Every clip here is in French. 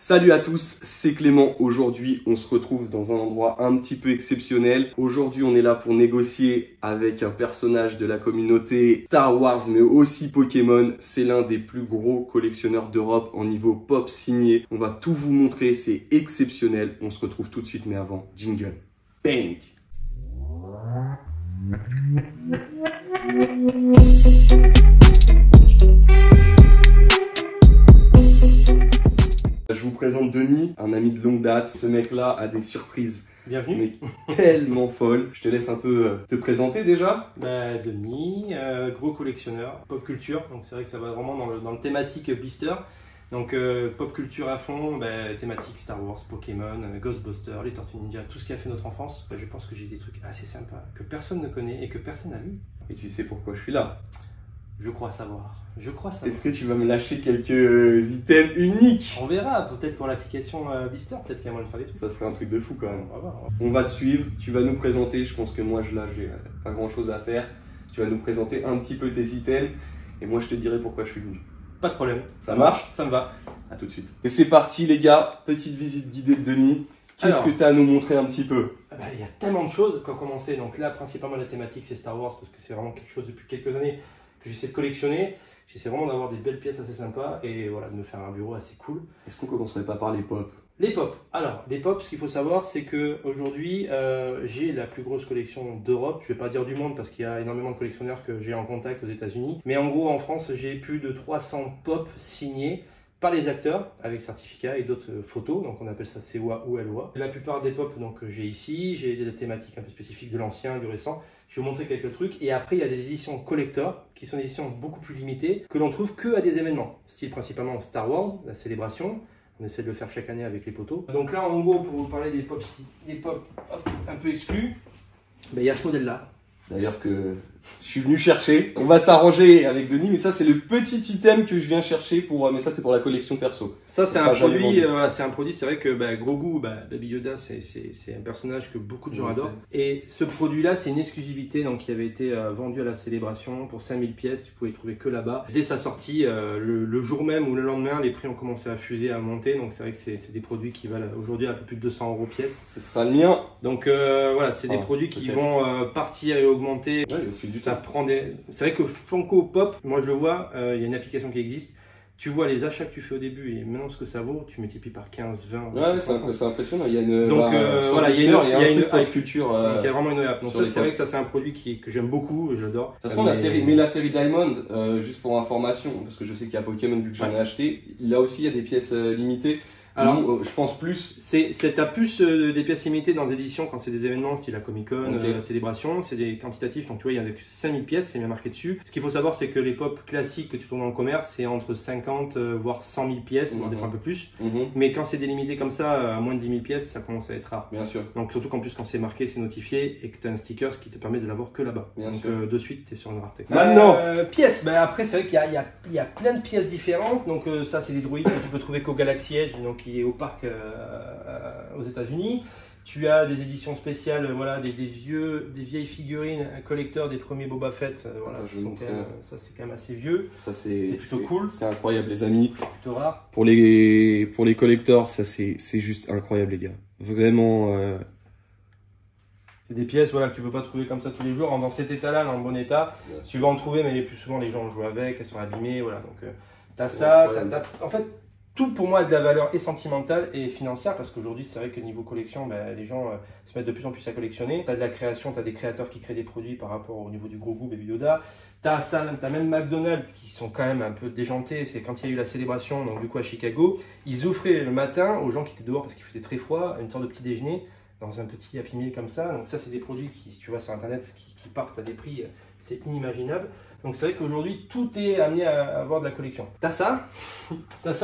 Salut à tous, c'est Clément. Aujourd'hui, on se retrouve dans un endroit un petit peu exceptionnel. Aujourd'hui, on est là pour négocier avec un personnage de la communauté Star Wars, mais aussi Pokémon. C'est l'un des plus gros collectionneurs d'Europe en niveau pop signé. On va tout vous montrer, c'est exceptionnel. On se retrouve tout de suite, mais avant, jingle. Bang! Je vous présente Denis, un ami de longue date. Ce mec-là a des surprises. Bienvenue. Mais tellement folles. Je te laisse un peu te présenter déjà. Denis, gros collectionneur, pop culture. Donc c'est vrai que ça va vraiment dans le thématique blister. Donc pop culture à fond, thématique Star Wars, Pokémon, Ghostbusters, les Tortues Ninja, tout ce qui a fait notre enfance. Je pense que j'ai des trucs assez sympas que personne ne connaît et que personne n'a vu. Et tu sais pourquoi je suis là. Je crois savoir. Est-ce que tu vas me lâcher quelques items uniques? On verra, peut-être pour l'application blister, peut-être qu'il y a moyen de faire des trucs. Ça serait un truc de fou quand même. On va voir. On va te suivre, tu vas nous présenter. Je pense que moi là j'ai pas grand chose à faire. Tu vas nous présenter un petit peu tes items et moi je te dirai pourquoi je suis venu. Pas de problème. Ça marche? Ça me va. À tout de suite. Et c'est parti les gars, petite visite guidée de Denis. Qu'est-ce que tu as à nous montrer un petit peu? Il y a tellement de choses qu'on commencer. Donc là, principalement la thématique c'est Star Wars parce que c'est vraiment quelque chose depuis quelques années que j'essaie de collectionner. J'essaie vraiment d'avoir des belles pièces assez sympas et voilà, de me faire un bureau assez cool. Est-ce qu'on commencerait pas par les pop? Les pop. Alors, les pop, ce qu'il faut savoir, c'est qu'aujourd'hui, j'ai la plus grosse collection d'Europe. Je ne vais pas dire du monde parce qu'il y a énormément de collectionneurs que j'ai en contact aux États-Unis. Mais en gros, en France, j'ai plus de 300 pop signés par les acteurs avec certificat et d'autres photos, donc on appelle ça COA ou LOA. La plupart des pop que j'ai ici, j'ai des thématiques un peu spécifiques de l'ancien, du récent. Je vais vous montrer quelques trucs et après il y a des éditions collector qui sont des éditions beaucoup plus limitées que l'on trouve que à des événements, style principalement Star Wars, la célébration. On essaie de le faire chaque année avec les poteaux. Donc là en gros pour vous parler des pop un peu exclus, il y a ce modèle là. D'ailleurs que je suis venu chercher. On va s'arranger avec Denis, mais ça c'est le petit item que je viens chercher pour. Mais ça c'est pour la collection perso. Ça c'est un produit. C'est un produit. C'est vrai que Grogu, Baby Yoda, c'est un personnage que beaucoup de gens adorent. Et ce produit-là, c'est une exclusivité, donc qui avait été vendu à la célébration pour 5000 pièces. Tu pouvais trouver que là-bas. Dès sa sortie, le jour même ou le lendemain, les prix ont commencé à fuser, à monter. Donc c'est vrai que c'est des produits qui valent aujourd'hui un peu plus de 200 € pièce. Ce sera le mien. Donc voilà, c'est des produits qui vont partir et augmenter. Ouais, ça prend des. C'est vrai que Funko Pop, moi je le vois, il y a une application qui existe. Tu vois les achats que tu fais au début et maintenant ce que ça vaut, tu multiplies par 15, 20. Ouais, c'est impressionnant. Il y a une. Donc voilà, il y a une pop culture. Donc il y a vraiment une hype. Donc ça, c'est vrai que ça c'est un produit que j'aime beaucoup, j'adore. De toute façon, la série Diamond, juste pour information, parce que je sais qu'il y a Pokémon vu que j'en ai acheté, là aussi il y a des pièces limitées. Alors, je pense plus. T'as plus des pièces limitées dans des éditions quand c'est des événements, style la Comic Con, la célébration, c'est des quantitatifs, donc tu vois, il y a 5000 pièces, c'est bien marqué dessus. Ce qu'il faut savoir, c'est que les pop classiques que tu trouves dans le commerce, c'est entre 50 voire 100 000 pièces, des fois un peu plus. Mais quand c'est délimité comme ça, à moins de 10 000 pièces, ça commence à être rare. Bien sûr. Donc, surtout qu'en plus, quand c'est marqué, c'est notifié et que tu as un sticker qui te permet de l'avoir que là-bas. Donc, de suite, tu es sur une rareté. Maintenant pièces, après, c'est vrai qu'il y a plein de pièces différentes. Donc, ça, c'est des droïdes que tu peux trouver qu'au Galaxy Edge, donc qui est au parc aux États-Unis. Tu as des éditions spéciales, voilà, des vieilles figurines collector des premiers Boba Fett. Voilà, ça c'est quand même assez vieux. Ça c'est plutôt cool. C'est incroyable les amis. Plutôt rare. Pour les collectors, ça c'est juste incroyable les gars. Vraiment. C'est des pièces voilà, que tu peux pas trouver comme ça tous les jours. Dans cet état-là, dans le bon état, tu vas en trouver, mais les plus souvent les gens jouent avec, elles sont abîmées. Voilà, donc t'as ça. En fait. Tout pour moi a de la valeur et sentimentale et financière parce qu'aujourd'hui c'est vrai que niveau collection les gens se mettent de plus en plus à collectionner. Tu as de la création, tu as des créateurs qui créent des produits par rapport au niveau du Grogu, Baby Yoda. Tu as même McDonald's qui sont quand même un peu déjantés. C'est quand il y a eu la célébration donc du coup à Chicago, ils offraient le matin aux gens qui étaient dehors parce qu'il faisait très froid une sorte de petit déjeuner dans un petit Happy Meal comme ça. Donc ça c'est des produits qui, tu vois sur internet qui partent à des prix, c'est inimaginable. Donc c'est vrai qu'aujourd'hui tout est amené à avoir de la collection. T'as ça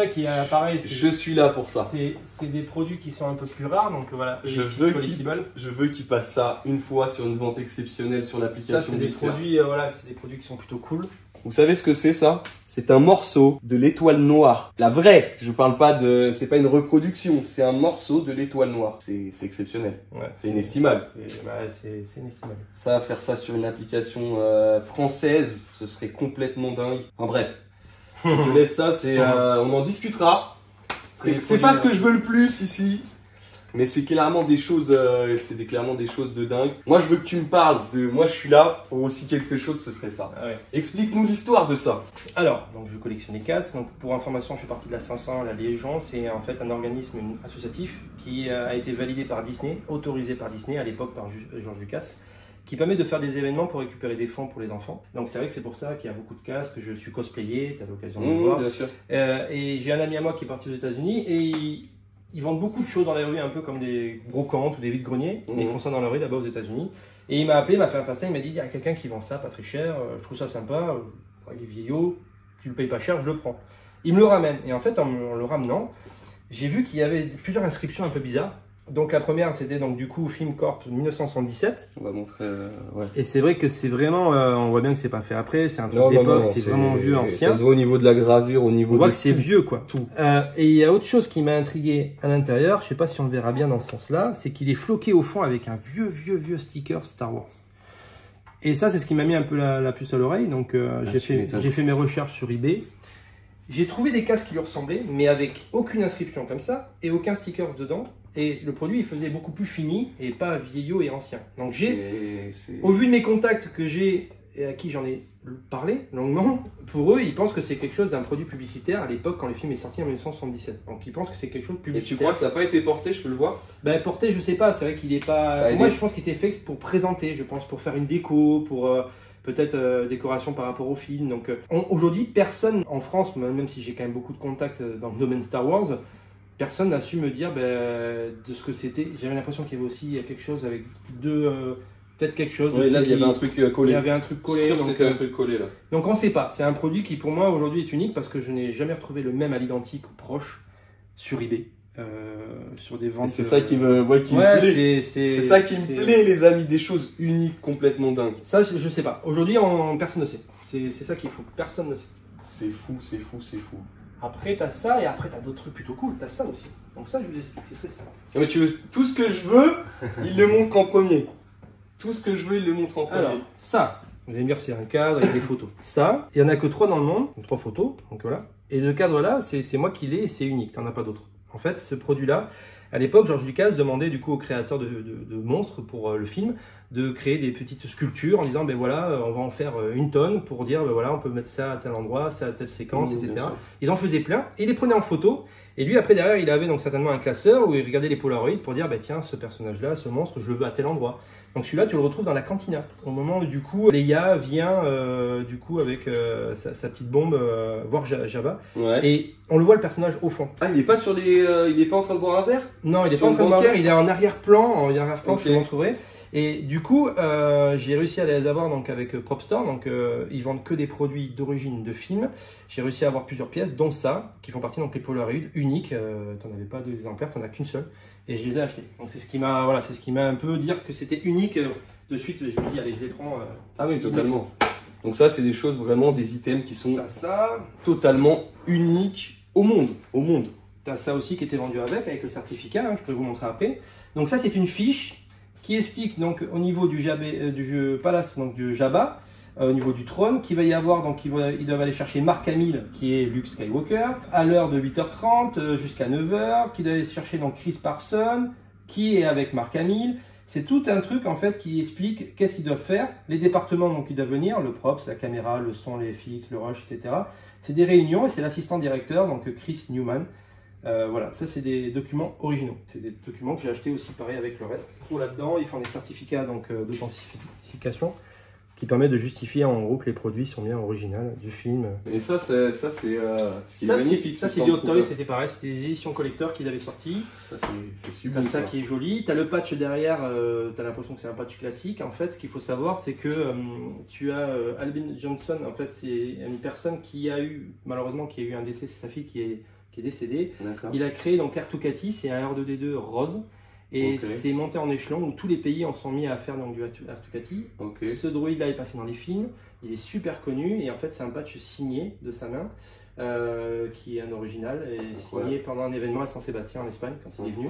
qui apparaît. Je suis là pour ça. C'est des produits qui sont un peu plus rares, donc voilà. Je veux qu'ils passent ça une fois sur une vente exceptionnelle sur l'application. Ça c'est des produits, c'est des produits qui sont plutôt cool. Vous savez ce que c'est ça? C'est un morceau de l'étoile noire. La vraie. Je parle pas de. C'est pas une reproduction. C'est un morceau de l'étoile noire. C'est exceptionnel. Ouais. C'est inestimable. C'est inestimable. Ça, faire ça sur une application française, ce serait complètement dingue. En bref, je te laisse ça. On en discutera. C'est pas ce que je veux le plus ici. Mais c'est clairement des choses, clairement des choses de dingue. Moi, je veux que tu me parles de. Moi, je suis là pour aussi quelque chose, ce serait ça. Ah ouais. Explique-nous l'histoire de ça. Alors, donc je collectionne les casques. Donc, pour information, je suis parti de la 500, la Légion. C'est en fait un organisme associatif qui a été validé par Disney, autorisé par Disney à l'époque par George Lucas, qui permet de faire des événements pour récupérer des fonds pour les enfants. Donc c'est vrai que c'est pour ça qu'il y a beaucoup de casques. Je suis cosplayé, tu as l'occasion de le voir. Bien sûr. Et j'ai un ami à moi qui est parti aux États-Unis et ils vendent beaucoup de choses dans les rues, un peu comme des brocantes ou des vides-greniers. Mais ils font ça dans la rue là-bas aux États-Unis. Et il m'a appelé, il m'a fait un FaceTime, il m'a dit il y a quelqu'un qui vend ça, pas très cher, je trouve ça sympa, il est vieillot, tu le payes pas cher, je le prends. Il me le ramène. Et en fait, en le ramenant, j'ai vu qu'il y avait plusieurs inscriptions un peu bizarres. Donc la première, c'était donc du coup Film Corp 1977. On va montrer. Ouais. Et c'est vrai que c'est vraiment, on voit bien que c'est pas fait après, c'est un truc d'époque, c'est vraiment vieux, ancien. Ça se voit au niveau de la gravure, au niveau on voit de que c'est vieux quoi. Tout. Et il y a autre chose qui m'a intrigué à l'intérieur, je sais pas si on le verra bien dans ce sens-là, c'est qu'il est floqué au fond avec un vieux sticker Star Wars. Et ça, c'est ce qui m'a mis un peu la puce à l'oreille. Donc j'ai fait mes recherches sur eBay. J'ai trouvé des casques qui lui ressemblaient, mais avec aucune inscription comme ça et aucun sticker dedans. Et le produit, il faisait beaucoup plus fini et pas vieillot et ancien. Donc au vu de mes contacts que j'ai et à qui j'en ai parlé longuement, pour eux, ils pensent que c'est quelque chose d'un produit publicitaire à l'époque quand le film est sorti en 1977. Donc ils pensent que c'est quelque chose de publicitaire. Et tu crois que ça n'a pas été porté, je peux le voir? Ben porté, je sais pas, c'est vrai qu'il est pas... Moi, je pense qu'il était fait pour présenter, je pense, pour faire une déco, pour... peut-être décoration par rapport au film. Donc aujourd'hui, personne en France, même si j'ai quand même beaucoup de contacts dans le domaine Star Wars, personne n'a su me dire de ce que c'était. J'avais l'impression qu'il y avait aussi quelque chose avec peut-être quelque chose. Oui, là, il y avait un truc collé. Il y avait un truc collé. C'était un truc collé là. Donc on ne sait pas. C'est un produit qui pour moi aujourd'hui est unique parce que je n'ai jamais retrouvé le même à l'identique ou proche sur eBay. Sur des ventes. C'est ça qui me plaît. C'est ça qui me plaît, les amis, des choses uniques, complètement dingues. Ça, je sais pas. Aujourd'hui, personne ne sait. C'est ça qui est fou. Personne ne sait. C'est fou, c'est fou, c'est fou. Après, t'as ça, et après, t'as d'autres trucs plutôt cool. T'as ça aussi. Donc ça, je vous explique, c'est très simple. Mais tu veux, tout ce que je veux, il le montre en premier. Tout ce que je veux, il le montre en premier. Alors, ça, vous allez me dire, c'est un cadre avec des photos. Ça, il n'y en a que 3 dans le monde, donc 3 photos, donc voilà. Et le cadre-là, c'est moi qui l'ai, et c'est unique, t'en as pas d'autre. En fait, ce produit-là, à l'époque, George Lucas demandait du coup aux créateurs de monstres pour le film de créer des petites sculptures en disant ben voilà, on va en faire 1 tonne pour dire ben voilà, on peut mettre ça à tel endroit, ça à telle séquence, etc. Ils en faisaient plein et ils les prenaient en photo. Et lui, après, derrière, il avait donc certainement un classeur où il regardait les Polaroids pour dire ben tiens, ce personnage-là, ce monstre, je le veux à tel endroit. Donc celui-là, tu le retrouves dans la cantina. Au moment où du coup, Leia vient du coup avec sa petite bombe voir Jabba. Ouais. Et on le voit le personnage au fond. Ah, il est pas sur les, il est pas en train de boire un verre? Non, il est pas en train de boire un verre. Il est en arrière-plan. Okay. Je te montrerai. Et du coup, j'ai réussi à les avoir donc avec PropStore. Donc ils vendent que des produits d'origine de film. J'ai réussi à avoir plusieurs pièces, dont ça, qui font partie donc les Polaroids uniques. T'en avais pas 2 exemplaires, t'en as qu'une seule. Et je les ai achetés. Donc c'est ce qui m'a, voilà, c'est ce qui m'a un peu dire que c'était unique. De suite, je me dis allez, je les prends. Ah oui, totalement. Donc ça, c'est des choses vraiment, des items qui sont totalement uniques au monde. T'as ça aussi qui était vendu avec le certificat. Hein, je peux vous montrer après. Donc ça, c'est une fiche qui explique donc au niveau du jeu Palace, donc du Jabba, au niveau du trône, qu'il va y avoir, donc ils doivent aller chercher Mark Hamill, qui est Luke Skywalker, à l'heure de 8h30 jusqu'à 9h, qui doit aller chercher donc Chris Parsons, qui est avec Mark Hamill. C'est tout un truc en fait qui explique qu'est-ce qu'ils doivent faire, les départements donc qui doivent venir, le props, la caméra, le son, les FX, le rush, etc. C'est des réunions et c'est l'assistant directeur, donc Chris Newman. Voilà, ça c'est des documents originaux. C'est des documents que j'ai achetés aussi pareil avec le reste. Là-dedans, ils font des certificats d'authentification qui permettent de justifier en gros que les produits sont bien originaux du film. Et ça c'est magnifique. Ça c'est du Hot Toys, c'était pareil, c'était des éditions collector qu'ils avaient sorties. Ça c'est super. Ça qui est joli. Tu as le patch derrière, tu as l'impression que c'est un patch classique. En fait, ce qu'il faut savoir, c'est que tu as Albin Johnson, en fait, c'est une personne qui a eu, malheureusement, qui a eu un décès, c'est sa fille qui est décédé. Il a créé donc R2K2, c'est un R2D2 rose. Et c'est monté en échelon où tous les pays en sont mis à faire donc, du R2K2. Ce droïde là est passé dans les films, il est super connu et en fait c'est un patch signé de sa main qui est un original et signé pendant un événement à San Sébastien en Espagne quand il est venu.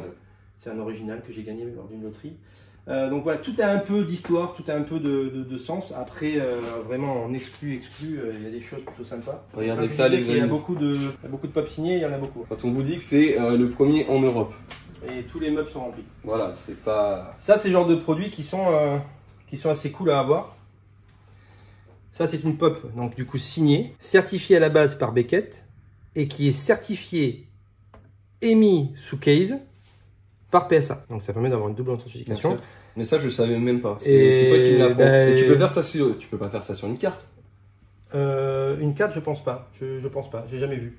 C'est un original que j'ai gagné lors d'une loterie. Donc voilà, tout a un peu d'histoire, tout a un peu de sens. Après, vraiment en exclu, il y a des choses plutôt sympas. Regardez ça, les amis. Il y a beaucoup de pop signés, il y en a beaucoup. Quand on vous dit que c'est le premier en Europe. Et tous les meubles sont remplis. Voilà, c'est pas... Ça, c'est le genre de produits qui sont assez cool à avoir. Ça, c'est une pop, donc du coup signée, certifiée à la base par Beckett et qui est certifiée, émis sous case par PSA. Donc ça permet d'avoir une double authentification. Mais ça, je savais même pas. C'est toi qui me l'apprends. Et tu peux faire ça tu peux pas faire ça sur une carte. Une carte, je pense pas. Je pense pas. J'ai jamais vu.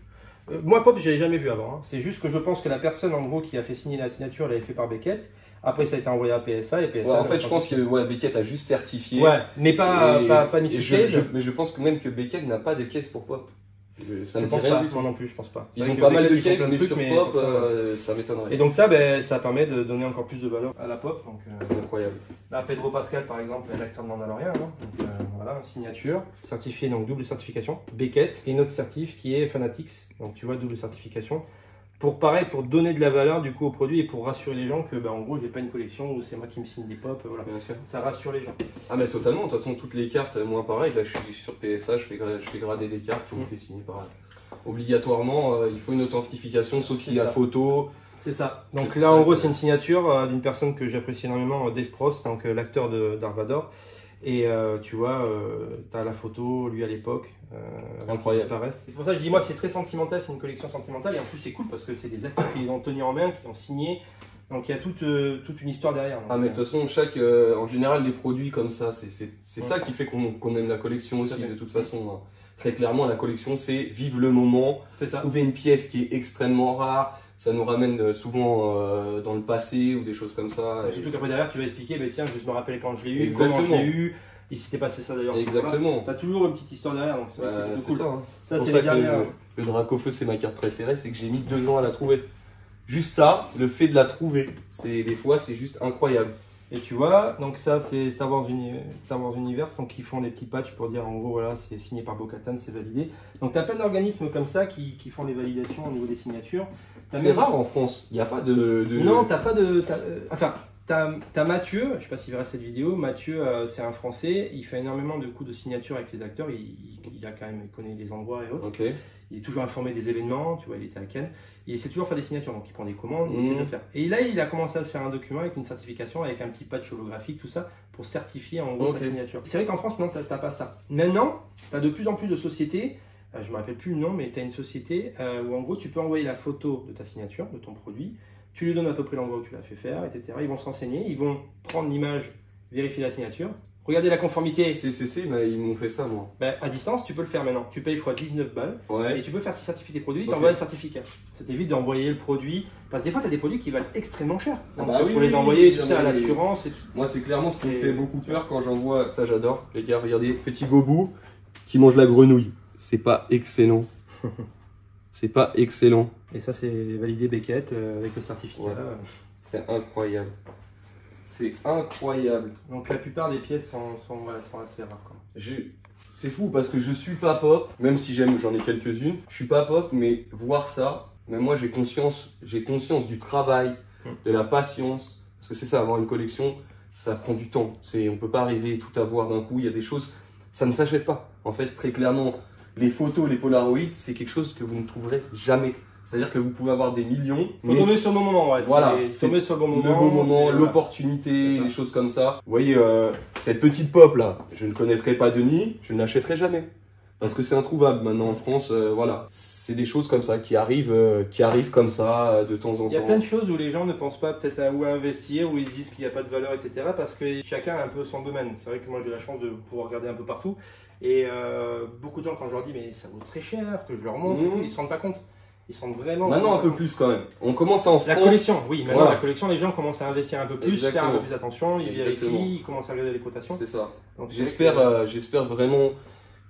Moi, Pop, je l'ai jamais vu avant. Hein. C'est juste que je pense que la personne, en gros, qui a fait signer la signature, l'avait fait par Beckett. Après, ça a été envoyé à PSA et PSA. Ouais, en fait, je pense que Beckett a juste certifié. Ouais, mais pas mis sous case. Mais je pense que même que Beckett n'a pas de caisse pour Pop. Ça ne pense pas, moi non plus, je pense pas. Ils ont pas mal de cases, mais sur Pop, ça m'étonnerait. Et donc ça, ça permet de donner encore plus de valeur à la Pop. C'est incroyable. Là, Pedro Pascal, par exemple, est l'acteur de Mandalorian. Hein. Donc voilà, signature, certifié, donc double certification. Beckett et notre certif qui est Fanatics. Donc tu vois, double certification. Pour donner de la valeur du coup au produit et pour rassurer les gens que en gros j'ai pas une collection où c'est moi qui me signe des pop, voilà. Bien sûr. Ça rassure les gens. Ah mais totalement, de toute façon toutes les cartes, moi pareil, là je suis sur PSA, je fais grader des cartes, tout est signé pareil. Obligatoirement, il faut une authentification sauf s'il y a photo. C'est ça. Donc là en gros c'est une signature d'une personne que j'apprécie énormément, Dave Prost, donc l'acteur de Dark Vador. Et tu vois, tu as la photo, lui à l'époque, incroyable. C'est pour ça que je dis, moi, c'est très sentimental, c'est une collection sentimentale. Et en plus, c'est cool parce que c'est des acteurs qui les ont tenus en main, qui ont signé. Donc il y a toute une histoire derrière. Donc, mais de toute façon, en général, les produits comme ça, c'est ça qui fait qu'on aime la collection aussi, de toute façon. Hein. Très clairement, la collection, c'est vivre le moment, trouver une pièce qui est extrêmement rare. Ça nous ramène souvent dans le passé ou des choses comme ça. Et surtout qu'après derrière tu vas expliquer, tiens, je me rappelle quand je l'ai eu, comment je l'ai eu, il s'était passé ça d'ailleurs. Exactement. Tu as toujours une petite histoire derrière, donc c'est cool. Ça, hein. Ça c'est les dernières. Le Dracofeu, c'est ma carte préférée, c'est que j'ai mis 2 ans à la trouver. Juste ça, le fait de la trouver, des fois c'est juste incroyable. Et tu vois, donc ça c'est Star Wars Universe, donc ils font des petits patchs pour dire en gros voilà c'est signé par Bo-Katan, c'est validé. Donc tu as plein d'organismes comme ça qui font les validations au niveau des signatures. C'est rare en France, il n'y a pas de... Non, t'as pas de... Enfin, t'as Mathieu, je sais pas s'il verra cette vidéo, Mathieu c'est un Français, il fait énormément de coups de signature avec les acteurs, il a quand même, il connaît les endroits et autres. Okay. Il est toujours informé des événements, tu vois, il était à Cannes. Il essaie toujours de faire des signatures, donc il prend des commandes, il essaie de le faire. Et là, il a commencé à se faire un document avec une certification, avec un petit patch holographique, tout ça, pour certifier en gros sa signature. C'est vrai qu'en France, non, t'as pas ça. Maintenant, t'as de plus en plus de sociétés, je me rappelle plus le nom, mais tu as une société où en gros, tu peux envoyer la photo de ta signature, de ton produit, tu lui donnes à peu près l'endroit où tu l'as fait faire, etc. Ils vont se renseigner, ils vont prendre l'image, vérifier la signature. Regardez la conformité. Mais ils m'ont fait ça, moi. À distance, tu peux le faire maintenant. Tu payes, je crois, 19 balles. Ouais. Et tu peux faire certifier tes produits, t'envoies le certificat. Ça t'évite d'envoyer le produit. Parce que des fois, tu as des produits qui valent extrêmement cher. Donc, pour les envoyer, tout ça, à l'assurance. Moi, c'est clairement ce qui me fait beaucoup peur quand j'envoie. Ça, j'adore. Les gars, regardez, petit gobou qui mange la grenouille. C'est pas excellent. C'est pas excellent. Et ça, c'est validé Beckett avec le certificat. Ouais. C'est incroyable. C'est incroyable. Donc la plupart des pièces sont assez rares. C'est fou parce que je suis pas pop, même si j'en ai quelques-unes. Je suis pas pop, mais voir ça, même moi j'ai conscience du travail, de la patience. Parce que c'est ça, avoir une collection, ça prend du temps. On peut pas arriver et tout avoir d'un coup. Il y a des choses, ça ne s'achète pas. En fait, très clairement, les photos, les Polaroids, c'est quelque chose que vous ne trouverez jamais. C'est-à-dire que vous pouvez avoir des millions. Faut tomber sur le bon moment, ouais. Voilà, tomber sur le bon moment. Le bon moment, l'opportunité, les choses comme ça. Vous voyez, cette petite pop là, je ne connaîtrais pas Denis, je ne l'achèterai jamais. Parce que c'est introuvable maintenant en France, voilà. C'est des choses comme ça qui arrivent comme ça de temps en temps. Il y a plein de choses où les gens ne pensent pas peut-être à où investir, où ils disent qu'il n'y a pas de valeur, etc. Parce que chacun a un peu son domaine. C'est vrai que moi j'ai la chance de pouvoir regarder un peu partout. Et beaucoup de gens, quand je leur dis mais ça vaut très cher, que je leur montre, ils ne se rendent pas compte. Ils sont vraiment... Maintenant un peu plus quand même. On commence en France. La collection, oui. Maintenant la collection, les gens commencent à investir un peu plus, faire un peu plus attention, ils vérifient, ils commencent à regarder les cotations. C'est ça. J'espère vraiment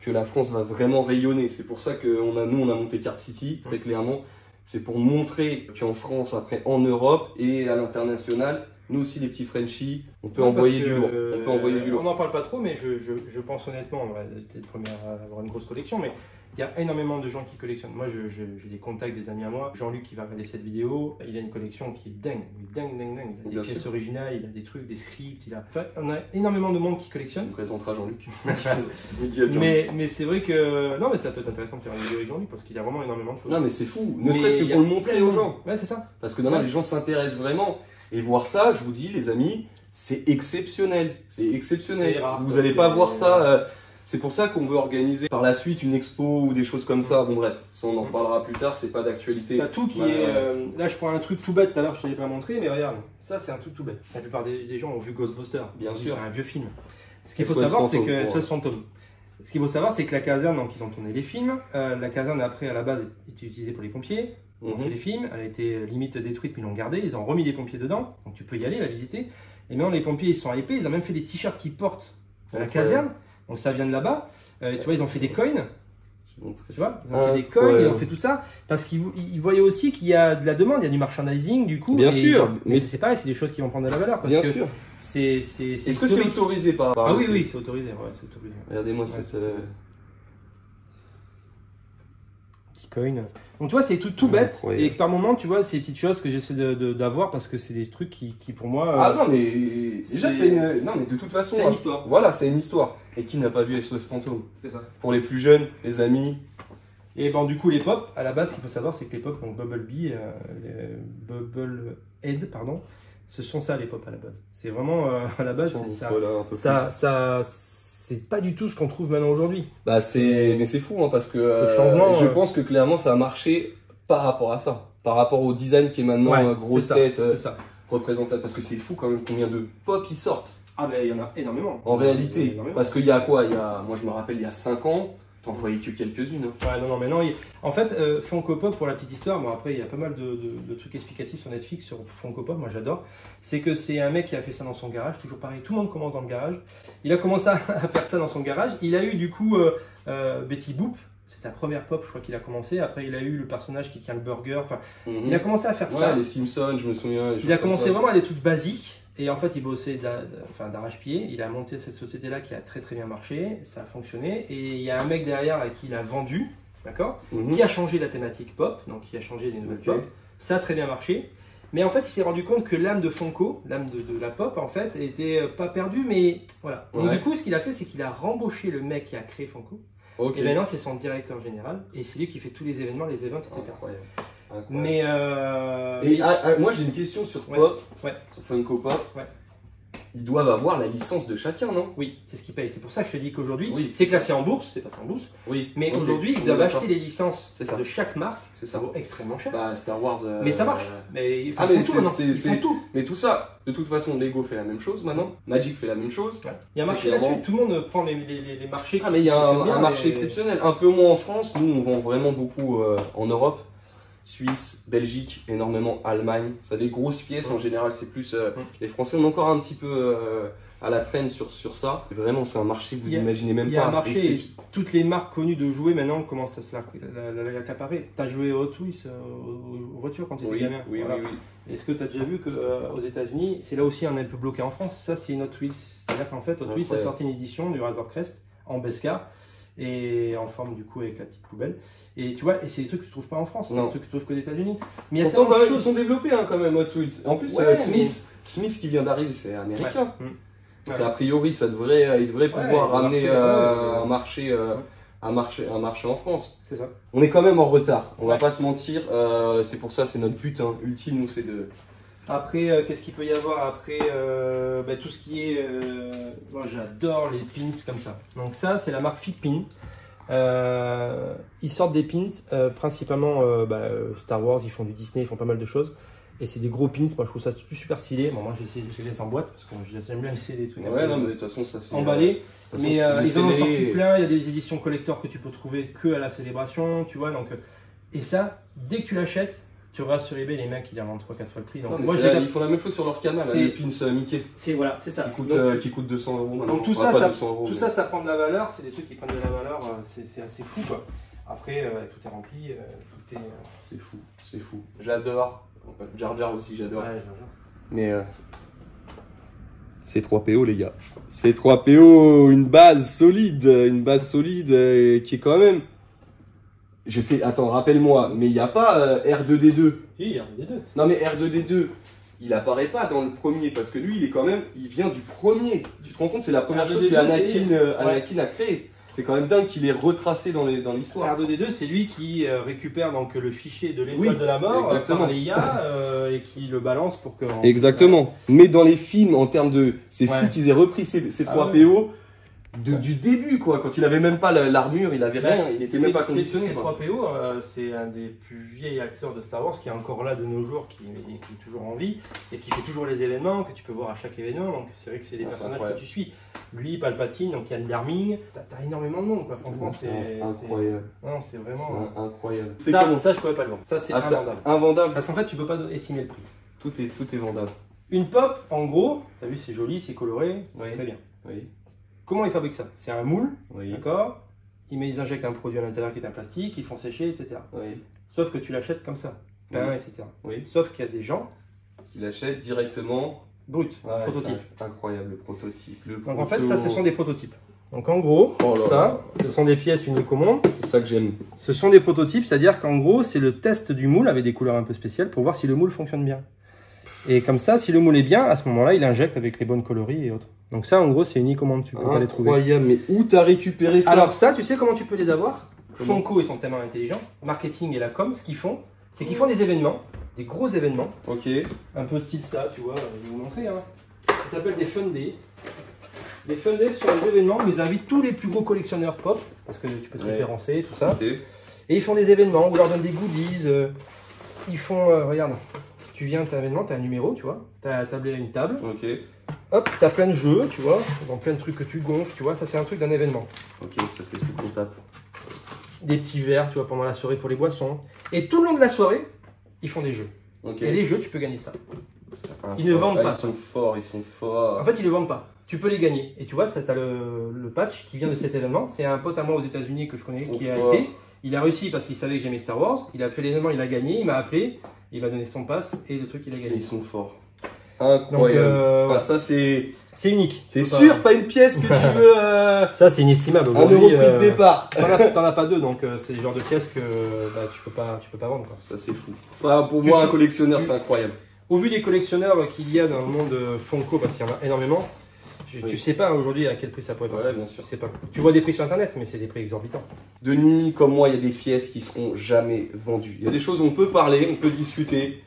que la France va vraiment rayonner. C'est pour ça que nous on a monté Card City, très clairement. C'est pour montrer qu'en France, après en Europe et à l'international, nous aussi les petits Frenchies, on peut envoyer du lourd. On n'en parle pas trop, mais je pense honnêtement, on va être le premier à avoir une grosse collection, mais Il y a énormément de gens qui collectionnent. Moi, j'ai des contacts des amis à moi. Jean-Luc qui va regarder cette vidéo, il a une collection qui est dingue. Dingue. Il a des pièces originales, il a des trucs, des scripts. Enfin, on a énormément de monde qui collectionne. Tu me présenteras Jean-Luc. mais c'est vrai que... Non, mais ça peut être intéressant de faire une vidéo avec Jean-Luc parce qu'il y a vraiment énormément de choses. Non, mais c'est fou. Ne serait-ce que pour le montrer aux gens. Ouais, c'est ça. Parce que maintenant, les gens s'intéressent vraiment. Et voir ça, je vous dis, les amis, c'est exceptionnel. C'est exceptionnel. Rare, vous n'allez pas voir ça... C'est pour ça qu'on veut organiser par la suite une expo ou des choses comme ça. Bon bref, ça on en reparlera plus tard, c'est pas d'actualité. T'as tout qui est... Là je prends un truc tout bête, tout à l'heure je te l'ai pas montré, mais regarde, ça c'est un truc tout bête. La plupart des gens ont vu Ghostbusters, bien sûr. C'est un vieux film. Ce qu'il faut savoir c'est que... SOS Fantôme. Ce qu'il faut savoir c'est que la caserne, donc ils ont tourné les films, la caserne après à la base était utilisée pour les pompiers. Ils ont fait les films, elle a été limite détruite puis ils l'ont gardée, ils ont remis des pompiers dedans, donc tu peux y aller, la visiter. Et maintenant les pompiers ils sont hypés, ils ont même fait des t-shirts qu'ils portent à la caserne, donc ça vient de là-bas. Tu vois, ils ont fait des coins. Tu vois, ils ont fait des coins, ils ont fait tout ça parce qu'ils voyaient aussi qu'il y a de la demande, il y a du merchandising du coup. Bien sûr, mais c'est pareil, c'est des choses qui vont prendre de la valeur parce bien que sûr. Est-ce que c'est autorisé par Ah oui, c'est autorisé. Ouais, c'est autorisé. Regardez-moi cette petit coin. Donc tu vois, c'est tout bête et par moment, tu vois, c'est des petites choses que j'essaie d'avoir parce que c'est des trucs qui pour moi. Ah non, mais déjà c'est une. Non, mais de toute façon. C'est une histoire. Voilà, c'est une histoire. Et qui n'a pas vu SOS Fantôme? C'est ça. Pour les plus jeunes, les amis. Et bon, du coup, les pop, à la base, ce qu'il faut savoir, c'est que les pop, donc Bumblebee, Bubblehead, pardon, ce sont ça les pop à la base. C'est vraiment à la base, c'est ça. Voilà, un peu plus. C'est pas du tout ce qu'on trouve maintenant aujourd'hui. Bah mais c'est fou hein, parce que le changement, je pense que clairement ça a marché par rapport à ça, par rapport au design qui est maintenant grosse tête, représentative. Parce que c'est fou quand même combien de pop ils sortent. Ah ben il y en a énormément. En réalité, parce qu'il y a quoi, moi je me rappelle il y a 5 ans. T'en voyais que quelques-unes. Ouais, non, mais non. En fait, Funko Pop, pour la petite histoire, bon, après, il y a pas mal de trucs explicatifs sur Netflix sur Funko Pop, moi j'adore. C'est que c'est un mec qui a fait ça dans son garage, toujours pareil, tout le monde commence dans le garage. Il a commencé à faire ça dans son garage. Il a eu du coup Betty Boop, c'est sa première pop, je crois qu'il a commencé. Après, il a eu le personnage qui tient le burger. Enfin, il a commencé à faire ça. Les Simpsons, je me souviens. Il a commencé vraiment à des trucs basiques. Et en fait, il bossait d'arrache-pied. Il a monté cette société-là qui a très très bien marché. Ça a fonctionné. Et il y a un mec derrière à qui il a vendu, d'accord, qui a changé la thématique pop, donc qui a changé les nouvelles pop. Ça a très bien marché. Mais en fait, il s'est rendu compte que l'âme de Funko, l'âme de la pop, en fait, était pas perdue, mais voilà. Donc du coup, ce qu'il a fait, c'est qu'il a rembauché le mec qui a créé Funko. Et maintenant, c'est son directeur général. Et c'est lui qui fait tous les événements, les events, etc. Incroyable. Mais moi j'ai une question sur Pop, sur Funko Pop. Ils doivent avoir la licence de chacun, non? Oui, c'est ce qu'ils payent. C'est pour ça que je te dis qu'aujourd'hui, c'est classé en bourse, c'est passé en bourse. Oui. Mais aujourd'hui, ils doivent acheter les licences de chaque marque. Ça vaut extrêmement cher. Bah, Star Wars. Mais ça marche. Mais ils font tout maintenant. Ils font tout. Mais tout ça, de toute façon, Lego fait la même chose maintenant. Magic fait la même chose. Il y a un marché là-dessus. Tout le monde prend les marchés. Ah, mais il y a un marché exceptionnel. Un peu moins en France. Nous, on vend vraiment beaucoup en Europe. Suisse, Belgique, énormément Allemagne. Ça des grosses pièces en général, c'est plus les Français ont encore un petit peu à la traîne sur ça. Vraiment, c'est un marché que vous imaginez même pas. Il y a un marché et toutes les marques connues de jouets maintenant commencent à se l'accaparer. Tu as joué Hot Wheels aux voitures quand tu étais gamin. Oui. Est-ce que tu as déjà vu qu'aux États-Unis, c'est là aussi un peu bloqué en France? Ça, c'est une Hot Wheels. C'est-à-dire qu'en fait, Hot Wheels a sorti une édition du Razor Crest en Beskar et en forme du coup avec la petite poubelle. Et tu vois, et c'est des trucs que tu trouves pas en France, c'est des trucs que tu trouves qu'aux États-Unis. Mais il y a pourtant, ils sont développés quand même, Hot Wheels. En plus, Smith qui vient d'arriver, c'est américain. Donc, a priori, il devrait pouvoir ramener un marché en France. C'est ça. On est quand même en retard, on va pas se mentir. C'est pour ça, c'est notre but ultime, nous, c'est de. Après, qu'est-ce qu'il peut y avoir après tout ce qui est. Moi, j'adore les pins comme ça. Donc, ça, c'est la marque Fitpin. Ils sortent des pins, principalement Star Wars, ils font du Disney, ils font pas mal de choses. Et c'est des gros pins, moi je trouve ça super stylé. Bon, moi je les en boîte parce que j'aime bien essayer des trucs non, mais de toute façon, ça c'est emballé. Mais ils en ont sorti plein, il y a des éditions collector que tu peux trouver que à la célébration, tu vois. Donc, et ça, dès que tu l'achètes, tu regardes sur eBay, les mecs ils la vendent 3-4 fois le prix. Donc, moi, ils font la même chose sur leur canal, les pins Mickey. C'est ça. Qui coûtent 200 € maintenant. Donc tout ça, ça prend de la valeur, c'est des trucs qui prennent de la valeur, c'est assez fou quoi. Après, tout est rempli, tout est. C'est fou. J'adore. Jar Jar aussi, j'adore. Ouais, Jar Jar. Mais C3PO, les gars. C3PO, une base solide qui est quand même Je sais, attends, rappelle-moi, mais il n'y a pas R2D2. Si, il y a R2D2. Non mais R2D2, il apparaît pas dans le premier parce que lui, il vient du premier. Tu te rends compte, c'est la première chose que Anakin a créé. C'est quand même dingue qu'il est retracé dans l'histoire. R2D2, c'est lui qui récupère donc le fichier de l'étoile de la mort par Leia et qui le balance pour que... Exactement. Mais dans les films, en termes de... C'est fou qu'ils aient repris ces 3 PO du début, quoi. Quand il avait même pas l'armure, il avait rien, il était même pas conditionné. Ces 3 PO, c'est un des plus vieils acteurs de Star Wars qui est encore là de nos jours, qui est toujours en vie et qui fait toujours les événements que tu peux voir à chaque événement. Donc c'est vrai que c'est des personnages que tu suis. Lui, Palpatine, donc Yann Darming, t'as énormément de monde, quoi. Franchement, c'est incroyable. Non, c'est vraiment incroyable. Ça, je pourrais pas le vendre. Ça, c'est invendable. Invendable. Parce qu'en fait, tu peux pas estimer le prix. Tout est vendable. Une pop, en gros, t'as vu, c'est joli, c'est coloré, très bien. Oui. Comment ils fabriquent ça? C'est un moule, oui. D'accord? Ils injectent un produit à l'intérieur qui est un plastique, ils font sécher, etc. Oui. Sauf que tu l'achètes comme ça, peint, etc. Oui. Sauf qu'il y a des gens qui l'achètent directement brut, prototype. Incroyable, le prototype. Donc en fait, ça, ce sont des prototypes. Donc en gros, ce sont des pièces unicommande. C'est ça que j'aime. Ce sont des prototypes, c'est-à-dire qu'en gros, c'est le test du moule avec des couleurs un peu spéciales pour voir si le moule fonctionne bien. Et comme ça, si le moule est bien, à ce moment-là, il injecte avec les bonnes coloris et autres. Donc ça, en gros, c'est unicommande, tu peux pas les trouver. Incroyable, mais où t'as récupéré ça? Alors ça, tu sais comment tu peux les avoir? Funko, ils sont tellement intelligents. Marketing et la com, ce qu'ils font, c'est qu'ils font des événements, des gros événements. Ok. Un peu style ça, tu vois, je vais vous montrer. Hein. Ça s'appelle des Fun Days. Les Fun Days sont des événements où ils invitent tous les plus gros collectionneurs pop, parce que tu peux te référencer, tout ça. Okay. Et ils font des événements où ils leur donnent des goodies. Ils font, regarde, tu viens à un événement, tu as un numéro, tu vois, tu as tablé à une table. Ok. Hop, tu as plein de jeux, tu vois, donc plein de trucs que tu gonfles, tu vois, ça c'est un truc d'un événement. Ok, ça c'est le truc qu'on tape. Des petits verres, tu vois, pendant la soirée pour les boissons. Et tout le long de la soirée, ils font des jeux. Okay. Et les jeux, tu peux gagner ça. Ils ne vendent pas. Ils sont forts. En fait, ils ne vendent pas. Tu peux les gagner. Et tu vois, ça, tu as le patch qui vient de cet événement. C'est un pote à moi aux États-Unis que je connais qui a été. Il a réussi parce qu'il savait que j'aimais Star Wars. Il a fait l'événement, il a gagné. Il m'a appelé. Il m'a donné son pass et le truc, il a gagné. Ils sont forts. Incroyable. Donc, ça, c'est unique. T'es sûr? Pas une pièce que tu veux. Ça, c'est inestimable. Un euro prix de départ. T'en as pas deux, donc c'est le genre de pièces que tu peux pas vendre. Quoi. Ça, c'est fou. Ça, pour moi, un collectionneur, c'est incroyable. Au vu des collectionneurs qu'il y a dans le monde Funko, parce qu'il y en a énormément, tu sais pas aujourd'hui à quel prix ça pourrait partir. Bien sûr. Tu sais pas. Tu vois des prix sur internet, mais c'est des prix exorbitants. Denis, comme moi, il y a des pièces qui seront jamais vendues. Il y a des choses où on peut parler, on peut discuter,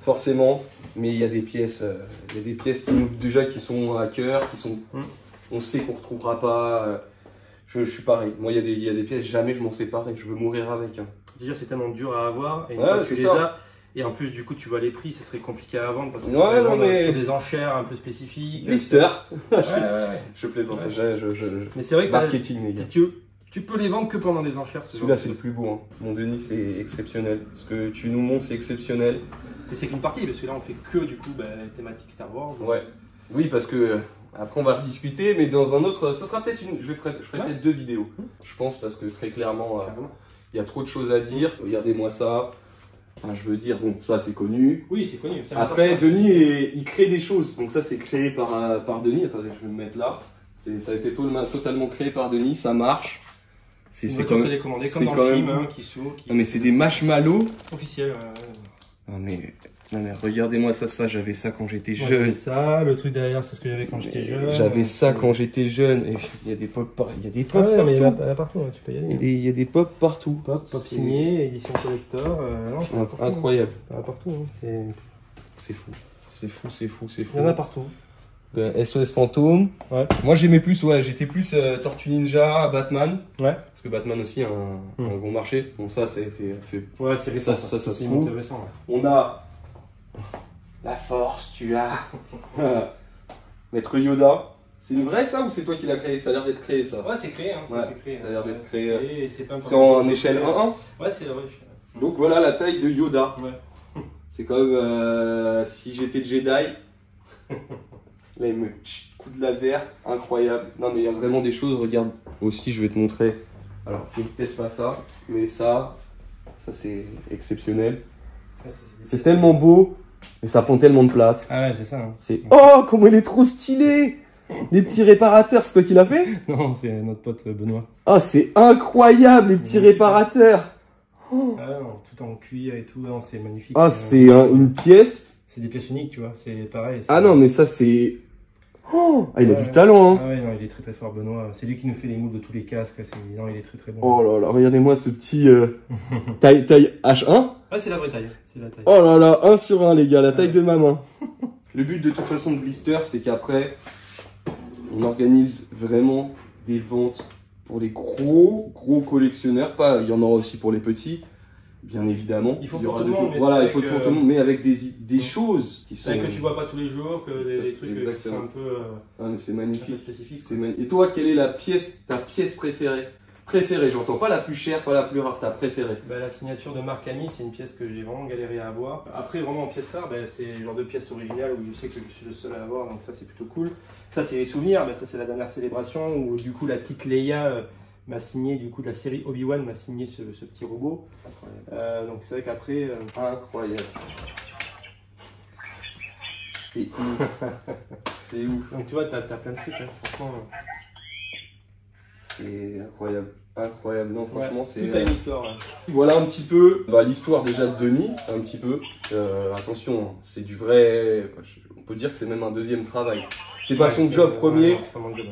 forcément, mais il y a des pièces, qui nous déjà qui sont à cœur, qui sont, on sait qu'on retrouvera pas. Je suis pareil. Moi, il y a des pièces jamais je m'en sépare et que je veux mourir avec. Déjà, c'est tellement dur à avoir. Et une fois que tu les as, et en plus, du coup, tu vois les prix, ça serait compliqué à vendre parce que tu vas vendre sur des enchères un peu spécifiques. Mister. Je plaisante. Mais c'est vrai que marketing, les gars. Tu peux les vendre que pendant des enchères. Celui-là, c'est le plus beau. Hein. Mon Denis, c'est exceptionnel. Ce que tu nous montres, c'est exceptionnel. Et c'est qu'une partie, parce que là, on fait que du coup la thématique Star Wars. Donc... Ouais. Oui, parce que après, on va rediscuter, mais dans un autre. Ça sera peut-être je ferai peut-être 2 vidéos. Je pense, parce que très clairement, il y a trop de choses à dire. Regardez-moi ça. Enfin, je veux dire, bon, ça c'est connu. Oui, c'est connu. Après, Denis, il crée des choses. Donc ça, c'est créé par Denis. Attendez, je vais me mettre là. Ça a été totalement créé par Denis, ça marche. C'est quand même télécommandé, comme dans le film, qui s'ouvre. Non mais c'est des marshmallows. Officiels. Non mais regardez-moi ça, j'avais ça quand j'étais jeune. J'avais ça, le truc derrière, c'est ce que j'avais quand j'étais jeune. J'avais ça quand j'étais jeune. Et il y a des pop partout. Mais il y en a partout, tu peux y aller. Il y a des pop partout. Pop signé, édition collector. Incroyable. Il y en a partout. C'est fou. Il y en a partout. SOS Fantôme. Ouais. Moi j'aimais plus, j'étais plus Tortue Ninja, Batman. Ouais. Parce que Batman aussi a un bon marché. Bon, ça a été fait. Ouais, c'est récent. Ça c'est intéressant. Ouais. On a la force, tu as. Maître Yoda. C'est une vraie ça ou c'est toi qui l'as créé? Ça a l'air d'être créé ça. Ouais, c'est créé. Hein, c'est créé. Ça a l'air d'être créé. C'est en échelle 1-1. Ouais, c'est la vraie échelle. Donc voilà la taille de Yoda. Ouais. C'est comme si j'étais Jedi. Là, il me coup de laser, incroyable. Non, mais il y a vraiment des choses. Regarde, aussi, je vais te montrer. Alors, peut-être pas ça, mais ça c'est exceptionnel. C'est tellement beau, et ça prend tellement de place. Ah ouais, c'est ça. Hein. Oh, comment il est trop stylé! Les petits réparateurs, c'est toi qui l'as fait? Non, c'est notre pote Benoît. Ah, c'est incroyable, les petits réparateurs! Oh. Ah non, tout en cuir et tout, c'est magnifique. Ah, c'est une pièce. C'est des pièces uniques, tu vois, c'est pareil. Ah non, mais ça c'est... Oh, ah, il a du talent, hein. Ah ouais, non, il est très très fort, Benoît. C'est lui qui nous fait les moules de tous les casques. Non, il est très très bon. Oh là là, regardez-moi ce petit taille H1. Ah, c'est la vraie taille, c'est la taille. Oh là là, 1 sur 1 les gars, la taille de ma main. Le but de toute façon de Blister, c'est qu'après, on organise vraiment des ventes pour les gros collectionneurs. Pas, il y en aura aussi pour les petits, bien évidemment. Il faut y aura pour tout le monde, mais voilà, il faut pour tout le monde, mais avec des choses qui sont... que tu vois pas tous les jours, que des trucs qui sont un peu... Ah, mais c'est magnifique. Spécifiques. Et toi, quelle est ta pièce préférée? Préférée, j'entends pas la plus chère, pas la plus rare, ta préférée. Bah, la signature de Marc Ami, c'est une pièce que j'ai vraiment galéré à avoir. Après, vraiment en pièce rare, bah, c'est le genre de pièce originale où je sais que je suis le seul à avoir, donc ça c'est plutôt cool. Ça c'est les souvenirs, bah, ça c'est la dernière célébration où du coup la petite Leia m'a signé, du coup de la série Obi-Wan m'a signé ce petit robot. Donc c'est vrai qu'après... Incroyable. C'est ouf. C'est ouf. Donc tu vois, t'as plein de trucs, hein, franchement. C'est incroyable. Incroyable, non franchement c'est... Tout a une histoire. Hein. Voilà un petit peu l'histoire déjà de Denis, un petit peu. Attention, c'est du vrai... On peut dire que c'est même un deuxième travail. C'est pas son job premier,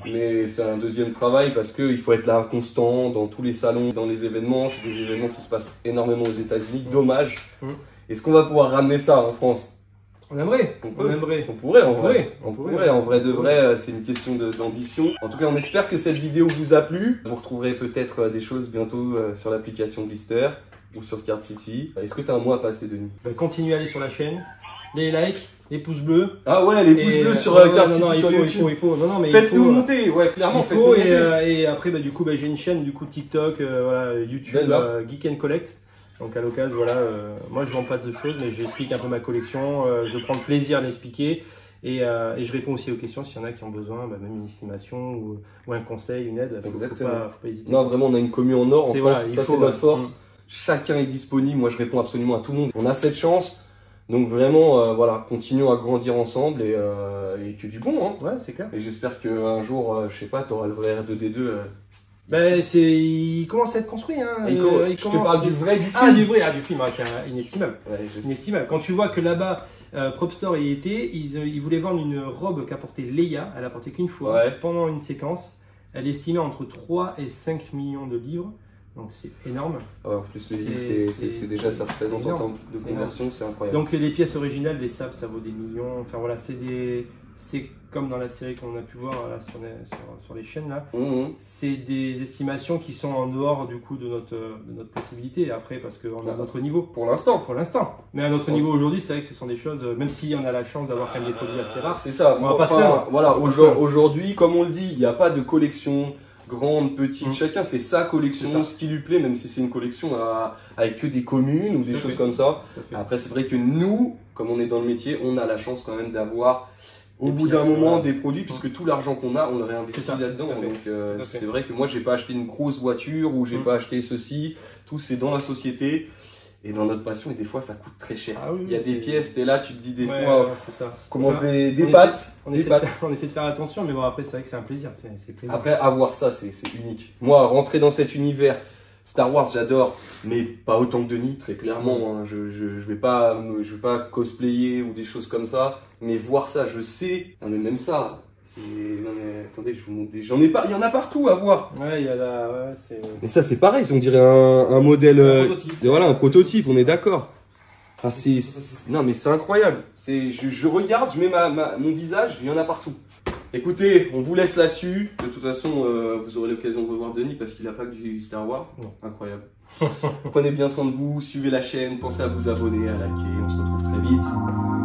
mais c'est un deuxième travail parce qu'il faut être là constant dans tous les salons, dans les événements. C'est des événements qui se passent énormément aux États-Unis. Dommage. Est-ce qu'on va pouvoir ramener ça en France? On aimerait. On pourrait en vrai de vrai, c'est une question d'ambition. En tout cas, on espère que cette vidéo vous a plu. Vous retrouverez peut-être des choses bientôt sur l'application Blister ou sur Card City. Est-ce que tu as un mot à passer, Denis? Continuez à aller sur la chaîne, les likes, les pouces bleus. Ah ouais, les pouces bleus sur Card City sur YouTube. Il faut. Non, mais faites-nous monter, ouais, clairement. Il faut, et après, du coup, j'ai une chaîne, du coup, TikTok, YouTube, Geek and Collect. Donc à l'occasion, voilà, moi je vends pas de choses, mais j'explique un peu ma collection, je prends plaisir à l'expliquer et je réponds aussi aux questions s'il y en a qui ont besoin, même une estimation ou un conseil, une aide. Faut pas hésiter. Non, vraiment, on a une commu en or en France, voilà, ça c'est notre force. Chacun est disponible, moi je réponds absolument à tout le monde. On a cette chance, donc vraiment, voilà, continuons à grandir ensemble et que du bon. Hein. Ouais, c'est clair. Et j'espère qu'un jour, je sais pas, tu auras le vrai R2D2. Il commence à être construit. Hein. Je te parle du vrai du film. Ah, du film, c'est inestimable. Ouais, inestimable. Quand tu vois que là-bas, Prop Store y était, ils voulaient vendre une robe qu'a portée Leia, elle a porté qu'une fois, pendant une séquence. Elle est estimée entre 3 et 5 millions de livres. Donc c'est énorme. Ouais, en plus, les livres, c'est déjà ça représente en termes de conversion, c'est incroyable. Donc les pièces originales, les sables, ça vaut des millions. Enfin voilà, c'est comme dans la série qu'on a pu voir là, sur les chaînes là. C'est des estimations qui sont en dehors du coup de notre possibilité. Après, parce qu'on a notre niveau. Pour l'instant. Mais à notre niveau aujourd'hui, c'est vrai que ce sont des choses, même si on a la chance d'avoir quand même des produits assez rares. C'est ça. On va pas se faire. Voilà, aujourd'hui, comme on le dit, il n'y a pas de collection grande, petite. Chacun fait sa collection, ce qui lui plaît, même si c'est une collection avec que des communes ou des choses comme ça. Après, c'est vrai que nous, comme on est dans le métier, on a la chance quand même d'avoir au bout d'un moment des produits, puisque tout l'argent qu'on a, on le réinvestit là-dedans. Donc c'est vrai que moi, j'ai pas acheté une grosse voiture ou j'ai pas acheté ceci. Tout c'est dans la société et dans notre passion. Et des fois, ça coûte très cher. Il y a des pièces, t'es là, tu te dis des fois, comment je vais des pâtes. On essaie de faire attention, mais bon, après, c'est vrai que c'est un plaisir. C'est plaisir. Après, avoir ça, c'est unique. Moi, rentrer dans cet univers Star Wars, j'adore, mais pas autant que Denis, très clairement. Hein. Je vais pas cosplayer ou des choses comme ça, mais voir ça, je sais. Non, mais même ça, non, mais attendez, je vous montre des. J'en ai pas, il y en a partout à voir. Ouais, il y a là, Mais ça, c'est pareil, on dirait un modèle. Un prototype. Voilà, un prototype, on est d'accord. Enfin, non, mais c'est incroyable. Je regarde, je mets mon visage, il y en a partout. Écoutez, on vous laisse là-dessus. De toute façon, vous aurez l'occasion de revoir Denis parce qu'il n'a pas que du Star Wars. Non. Incroyable. Prenez bien soin de vous, suivez la chaîne, pensez à vous abonner, à liker. On se retrouve très vite.